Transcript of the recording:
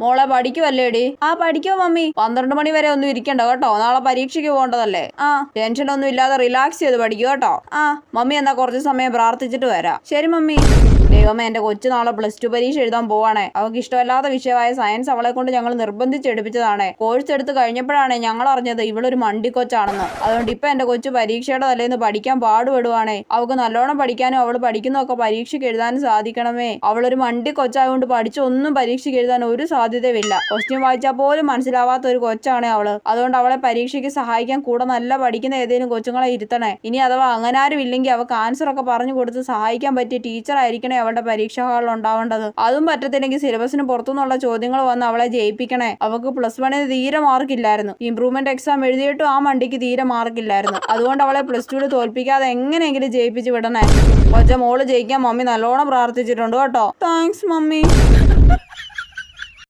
മോളെ പഠിക്കുവല്ലേടി? ആ പഠിക്കോ മമ്മി. 12 മണി വരെ ഒന്നും ഇരിക്കണ്ട കേട്ടോ, നാളെ പരീക്ഷയ്ക്ക് പോകേണ്ടതല്ലേ. ആ ടെൻഷൻ ഒന്നും ഇല്ലാതെ റിലാക്സ് ചെയ്ത് പഠിക്കൂ കേട്ടോ. ആ മമ്മി എന്നാ കുറച്ച് സമയം പ്രാർത്ഥിച്ചിട്ട് വരാം. ശരി മമ്മി. ദൈവമേ, എന്റെ കൊച്ചു നാളെ +2 പരീക്ഷ എഴുതാൻ പോവാണേ. അവൾക്ക് ഇഷ്ടമല്ലാത്ത വിഷയമായ സയൻസ് അവളെ കൊണ്ട് ഞങ്ങൾ നിർബന്ധിച്ചെടുപ്പിച്ചതാണ്. കോഴ്സ് എടുത്ത് കഴിഞ്ഞപ്പോഴാണ് ഞങ്ങൾ അറിഞ്ഞത് ഇവളൊരു മണ്ടിക്കൊച്ചാണെന്ന്. അതുകൊണ്ട് ഇപ്പൊ എന്റെ കൊച്ചു പരീക്ഷയുടെ തലേന്ന് പഠിക്കാൻ പാടുപെടുവാണേ. അവൾക്ക് നല്ലോണം പഠിക്കാനും അവൾ പഠിക്കുന്നതൊക്കെ പരീക്ഷയ്ക്ക് എഴുതാനും സാധിക്കണമേ. അവളൊരു മണ്ടിക്കൊച്ചായതുകൊണ്ട് പഠിച്ചൊന്നും പരീക്ഷയ്ക്ക് എഴുതാൻ ഒരു സാധ്യതയുമില്ല. ക്വസ്റ്റ്യൻ വായിച്ചാൽ പോലും മനസ്സിലാവാത്ത ഒരു കൊച്ചാണ് അവള്. അതുകൊണ്ട് അവളെ പരീക്ഷയ്ക്ക് സഹായിക്കാൻ കൂടെ നല്ല പഠിക്കുന്ന ഏതെങ്കിലും കൊച്ചുങ്ങളെ ഇരുത്തണേ. ഇനി അഥവാ അങ്ങനെ ആരും ഇല്ലെങ്കിൽ അവൾക്ക് ആൻസർ ഒക്കെ പറഞ്ഞു കൊടുത്ത് സഹായിക്കാൻ പറ്റിയ ടീച്ചർ ആയിരിക്കണേ അവളുടെ പരീക്ഷാ ഹാളിൽ ഉണ്ടാവേണ്ടത്. അതും പറ്റത്തില്ലെങ്കിൽ സിലബസിന് പുറത്തുനിന്നുള്ള ചോദ്യങ്ങൾ വന്ന് അവളെ ജയിപ്പിക്കണേ. അവൾക്ക് +1 തീരെ മാർക്കില്ലായിരുന്നു. ഇംപ്രൂവ്മെന്റ് എക്സാം എഴുതിയിട്ടും ആ മണ്ടിക്ക് തീരെ മാർക്കില്ലായിരുന്നു. അതുകൊണ്ട് അവളെ +2 തോൽപ്പിക്കാതെ എങ്ങനെയെങ്കിലും ജയിപ്പിച്ച് വിടണേ. മോള് ജയിക്കാൻ മമ്മി നല്ലോണം പ്രാർത്ഥിച്ചിട്ടുണ്ട് കേട്ടോ. Thanks mummy.